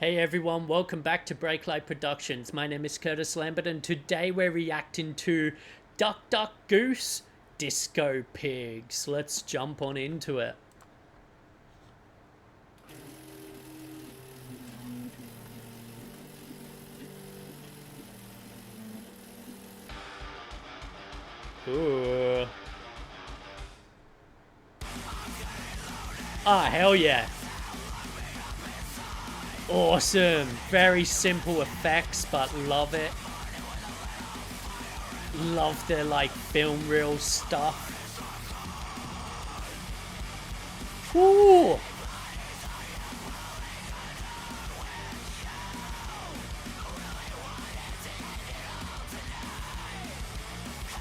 Hey everyone, welcome back to Breaklight Productions. My name is Curtis Lambert and today we're reacting to Duck Duck Goose Disco Pigs. Let's jump on into it. Ooh. Ah, hell yeah. Awesome. Very simple effects, but love it. Love the like film reel stuff. Ooh.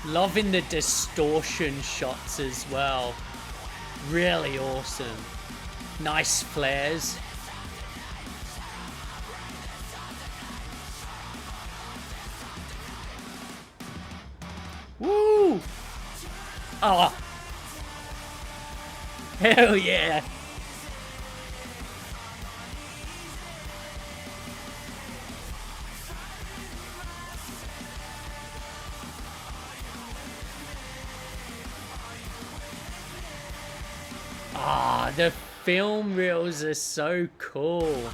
Loving the distortion shots as well. Really awesome. Nice flares. Woo! Oh! Hell yeah! Ah, the film reels are so cool.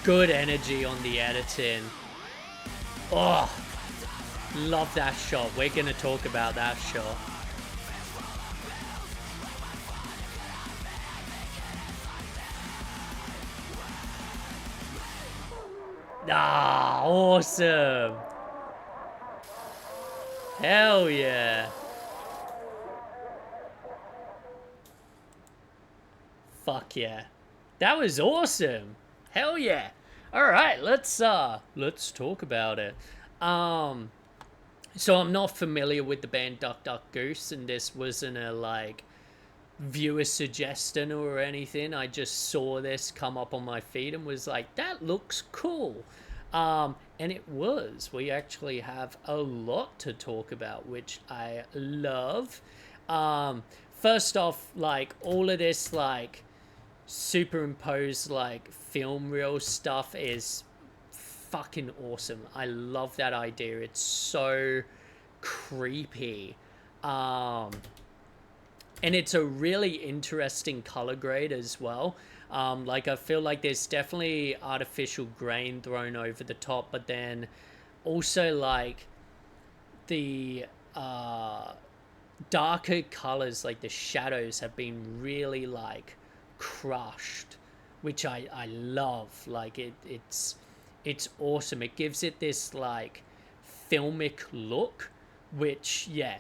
Good energy on the editing. Oh, love that shot. We're gonna talk about that shot. Ah, awesome. Hell yeah. Fuck yeah. That was awesome. Hell yeah. All right, let's talk about it. So I'm not familiar with the band Duck Duck Goose, and this wasn't a like viewer suggestion or anything. I just saw this come up on my feed and was like, that looks cool. And it was. We actually have a lot to talk about, which I love. First off, like all of this like superimposed like film reel stuff is fucking awesome. I love that idea. It's so creepy. And it's a really interesting color grade as well. Like I feel like there's definitely artificial grain thrown over the top, but then also like the darker colors, like the shadows have been really like crushed, which I love. Like it's awesome. It gives it this like filmic look, which yeah,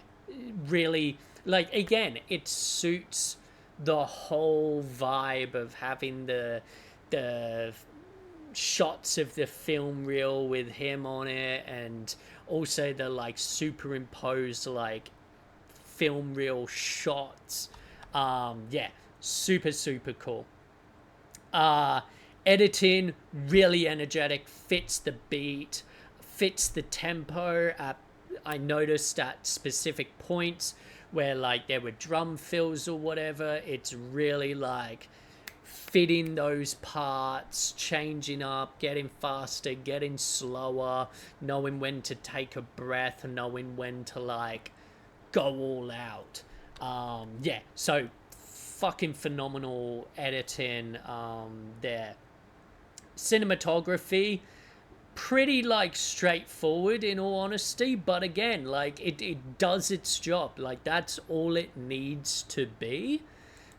really like again it suits the whole vibe of having the shots of the film reel with him on it, and also the like superimposed like film reel shots. Yeah, super cool. uh Editing really energetic, fits the beat, fits the tempo. I noticed at specific points where like there were drum fills or whatever, it's really like fitting those parts, changing up, getting faster, getting slower, knowing when to take a breath, knowing when to like go all out. Yeah, so fucking phenomenal editing there. Cinematography, pretty like straightforward in all honesty, but again like it does its job. Like that's all it needs to be.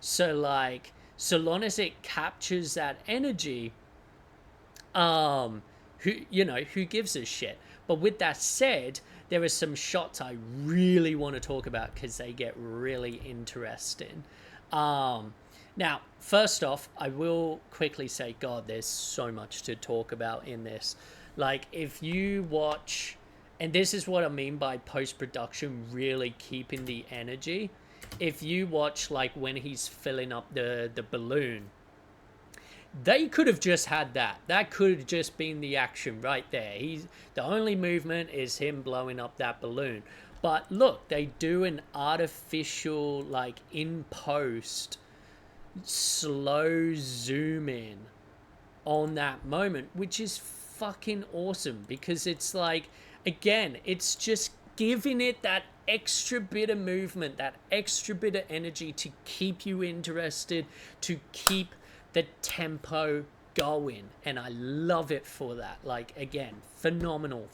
So like so long as it captures that energy, who gives a shit. But with that said, there are some shots I really want to talk about because they get really interesting. Now, first off, I will quickly say, God, there's so much to talk about in this. Like, if you watch, and this is what I mean by post-production really keeping the energy. If you watch, like, when he's filling up the balloon, they could have just had that. That could have just been the action right there. The only movement is him blowing up that balloon. But look, they do an artificial, like in post, slow zoom in on that moment, which is fucking awesome because it's like, again, it's just giving it that extra bit of movement, that extra bit of energy to keep you interested, to keep the tempo going. And I love it for that. Like, again, phenomenal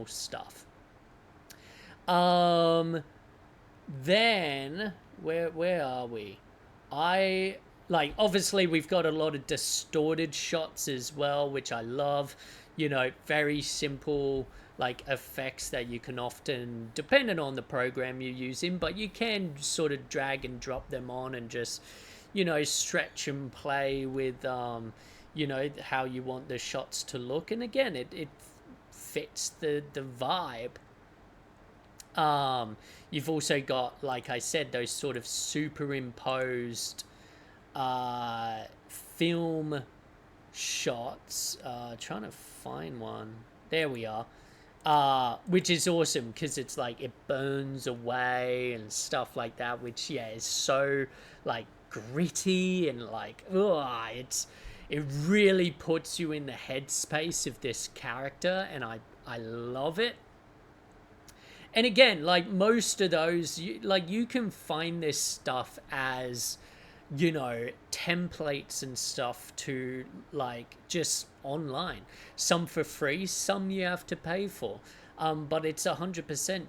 stuff. Then where are we? I like, obviously we've got a lot of distorted shots as well, which I love. You know, very simple like effects that you can often, depending on the program you're using, but you can sort of drag and drop them on and just, you know, stretch and play with you know, how you want the shots to look. And again, it fits the vibe. You've also got, like I said, those sort of superimposed film shots. Trying to find one. There we are. Which is awesome because it's like it burns away and stuff like that, which, yeah, is so like gritty and like, it really puts you in the headspace of this character, and I love it. And again, like most of those, you can find this stuff as, you know, templates and stuff to like just online. Some for free, some you have to pay for. But it's 100%,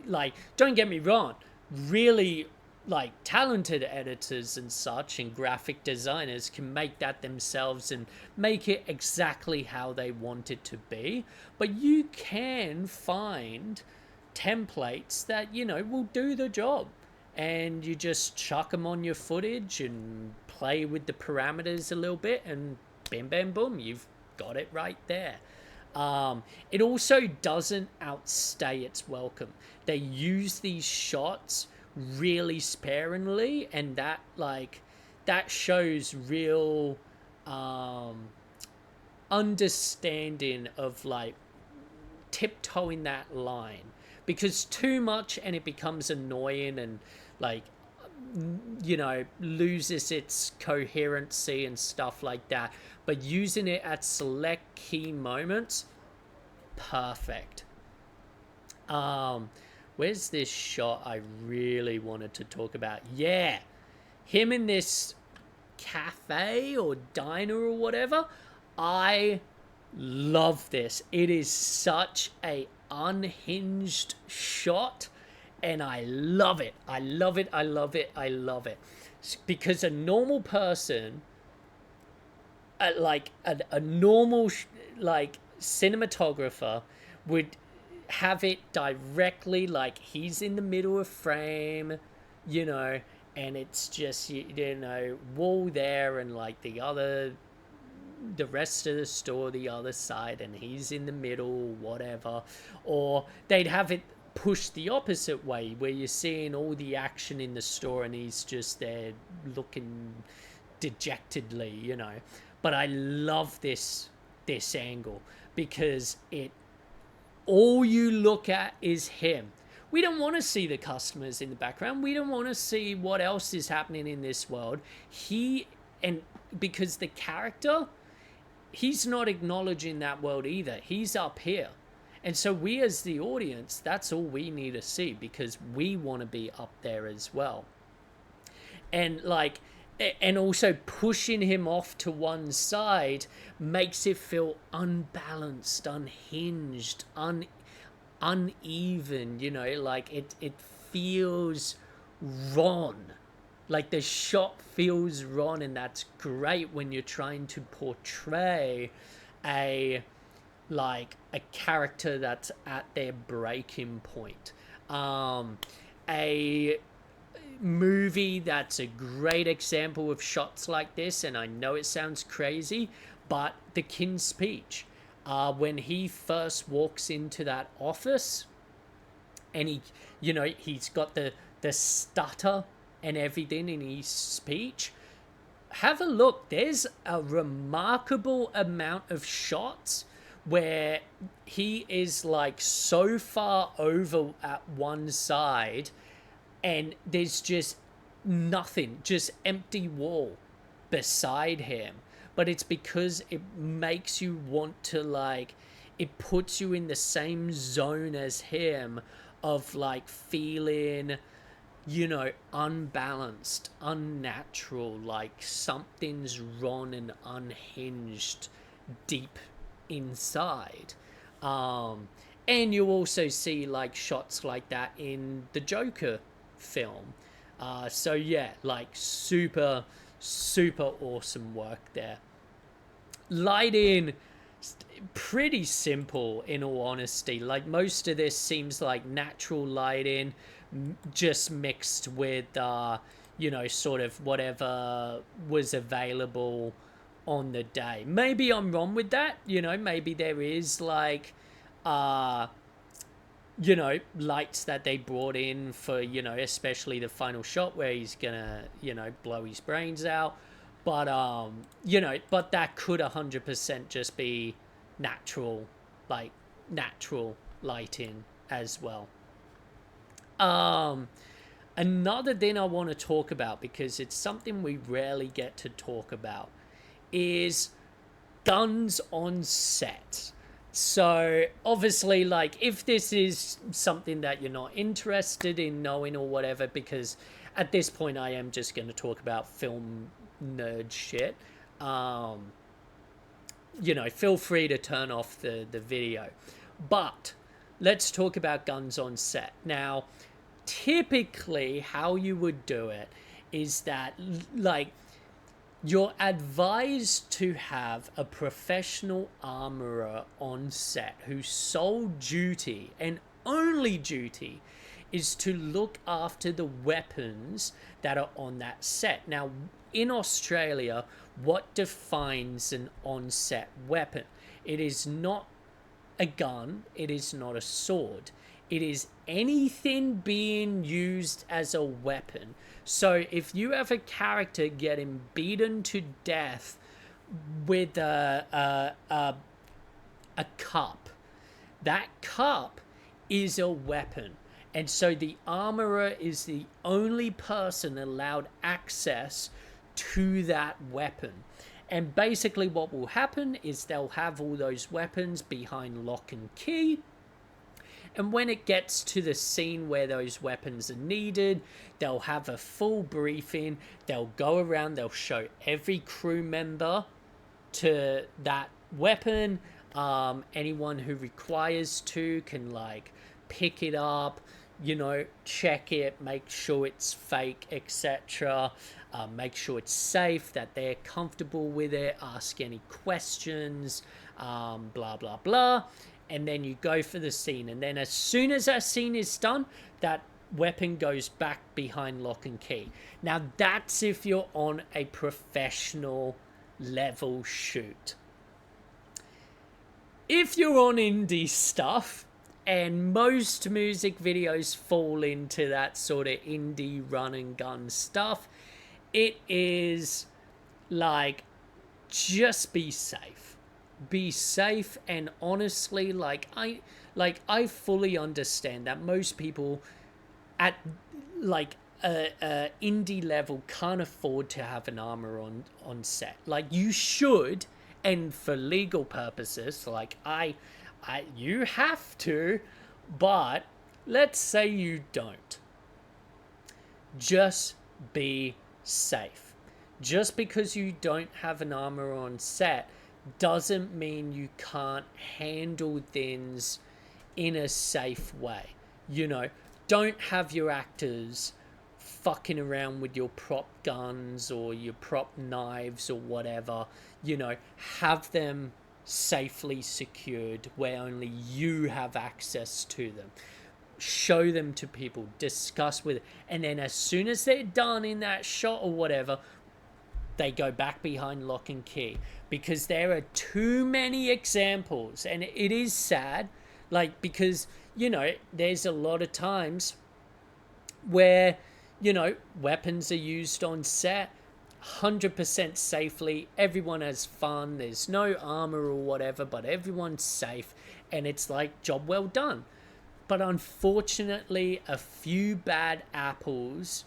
like, don't get me wrong, really like talented editors and such and graphic designers can make that themselves and make it exactly how they want it to be. But you can find templates that, you know, will do the job, and you just chuck them on your footage and play with the parameters a little bit, and bam bam boom, you've got it right there. It also doesn't outstay its welcome. They use these shots really sparingly, and that shows real understanding of like tiptoeing that line, because too much and it becomes annoying and like, you know, loses its coherency and stuff like that. But using it at select key moments, perfect. Where's this shot I really wanted to talk about? Yeah, him in this cafe or diner or whatever. I love this. It is such a unhinged shot, and I love it. I love it. Because a normal person, like a normal like cinematographer, would have it directly like he's in the middle of frame, you know, and it's just, you know, wall there and like the rest of the store the other side, and he's in the middle, whatever. Or they'd have it pushed the opposite way, where you're seeing all the action in the store and he's just there looking dejectedly, you know. But I love this angle because all you look at is him. We don't want to see the customers in the background. We don't want to see what else is happening in this world. Because the character, he's not acknowledging that world either. He's up here. And so we as the audience, that's all we need to see, because we want to be up there as well. And like, and also pushing him off to one side makes it feel unbalanced, unhinged, uneven, you know, like it feels wrong. Like the shot feels wrong, and that's great when you're trying to portray a character that's at their breaking point. A movie that's a great example of shots like this, and I know it sounds crazy, but The King's Speech, when he first walks into that office and he's got the stutter and everything in his speech. Have a look. There's a remarkable amount of shots where he is like so far over at one side and there's just nothing, just empty wall beside him. But it's because it makes you want to like, it puts you in the same zone as him of like feeling, you know, unbalanced, unnatural, like something's wrong and unhinged deep inside. And you also see like shots like that in the Joker film. So yeah, like super, super awesome work there. Lighting, pretty simple in all honesty. Like most of this seems like natural lighting, just mixed with you know, sort of whatever was available on the day. Maybe I'm wrong with that, you know, maybe there is like you know, lights that they brought in for, you know, especially the final shot where he's gonna, you know, blow his brains out. But you know, but that could 100% just be natural, like natural lighting as well. Another thing I want to talk about, because it's something we rarely get to talk about, is guns on set. So obviously, like, if this is something that you're not interested in knowing or whatever, because at this point I am just going to talk about film nerd shit, you know, feel free to turn off the video. But let's talk about guns on set. Now, typically how you would do it is that, like, you're advised to have a professional armorer on set whose sole duty and only duty is to look after the weapons that are on that set. Now, in Australia, what defines an on-set weapon? It is not a gun, it is not a sword. It is anything being used as a weapon. So if you have a character getting beaten to death with a cup, that cup is a weapon. And so the armorer is the only person allowed access to that weapon. And basically what will happen is they'll have all those weapons behind lock and key. And when it gets to the scene where those weapons are needed, they'll have a full briefing. They'll go around, they'll show every crew member to that weapon. Anyone who requires to can, like, pick it up, you know, check it, make sure it's fake, etc. Make sure it's safe, that they're comfortable with it, ask any questions, blah, blah, blah. And then you go for the scene. And then as soon as that scene is done, that weapon goes back behind lock and key. Now, that's if you're on a professional level shoot. If you're on indie stuff, and most music videos fall into that sort of indie run and gun stuff, it is like, just be safe. Be safe. And honestly, like I fully understand that most people at like a indie level can't afford to have an armor on set. Like, you should, and for legal purposes, like you have to, but let's say you don't. Just be safe. Just because you don't have an armor on set doesn't mean you can't handle things in a safe way. You know, don't have your actors fucking around with your prop guns or your prop knives or whatever. You know, have them safely secured where only you have access to them. Show them to people, discuss with it, and then as soon as they're done in that shot or whatever, they go back behind lock and key. Because there are too many examples, and it is sad, like, because, you know, there's a lot of times where, you know, weapons are used on set, 100% safely. Everyone has fun. There's no armor or whatever, but everyone's safe. And it's like, job well done. But unfortunately, a few bad apples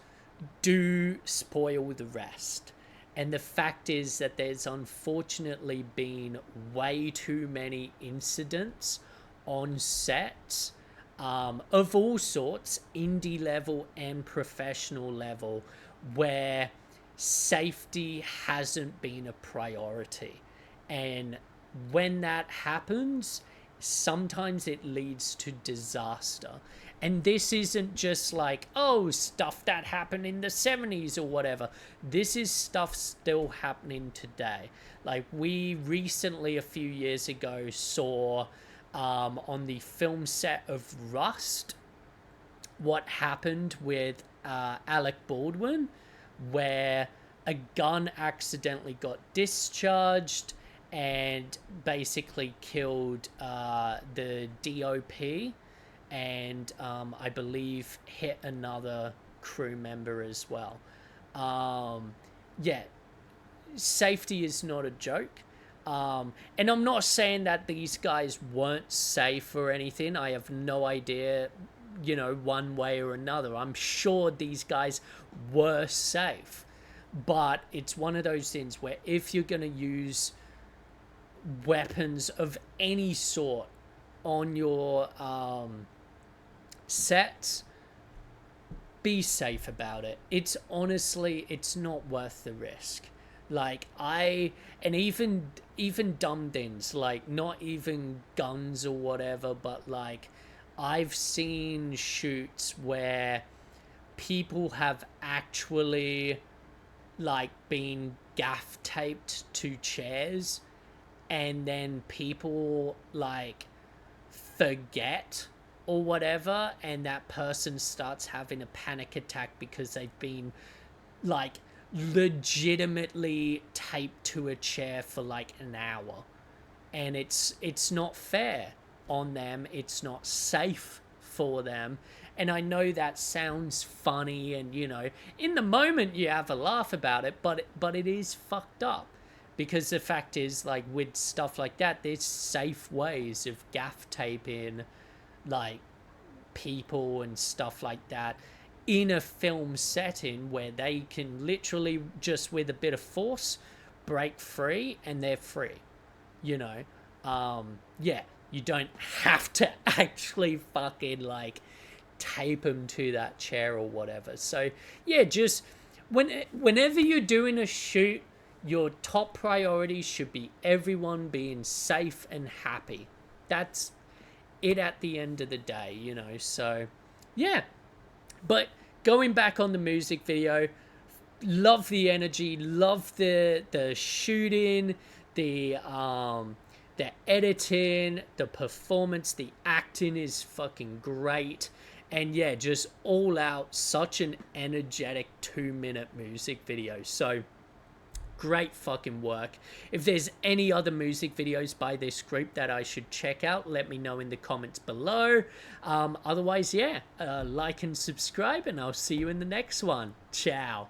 do spoil the rest. And the fact is that there's unfortunately been way too many incidents on sets of all sorts, indie level and professional level, where safety hasn't been a priority. And when that happens, sometimes it leads to disaster. And this isn't just like, oh, stuff that happened in the 70s or whatever. This is stuff still happening today. Like, we recently, a few years ago, saw on the film set of Rust what happened with Alec Baldwin, where a gun accidentally got discharged and basically killed the DOP, and I believe hit another crew member as well. Yeah, safety is not a joke. And I'm not saying that these guys weren't safe or anything. I have no idea, you know, one way or another. I'm sure these guys were safe. But it's one of those things where if you're going to use weapons of any sort on your sets, be safe about it. It's honestly, it's not worth the risk. Like, and even dumb things, like not even guns or whatever, but like I've seen shoots where people have actually like been gaff taped to chairs, and then people like forget or whatever, and that person starts having a panic attack because they've been like legitimately taped to a chair for like an hour. And it's not fair on them. It's not safe for them. And I know that sounds funny, and you know, in the moment you have a laugh about it, but it is fucked up. Because the fact is, like, with stuff like that, there's safe ways of gaff taping like people and stuff like that in a film setting where they can literally just with a bit of force break free and they're free, you know. Yeah, you don't have to actually fucking like tape them to that chair or whatever. So yeah, just whenever you're doing a shoot, your top priority should be everyone being safe and happy. That's it at the end of the day, you know. So yeah, but going back on the music video, love the energy, love the shooting, the editing, the performance, the acting is fucking great. And yeah, just all out such an energetic 2-minute music video. So great fucking work. If there's any other music videos by this group that I should check out, let me know in the comments below. Otherwise, yeah, like and subscribe, and I'll see you in the next one. Ciao.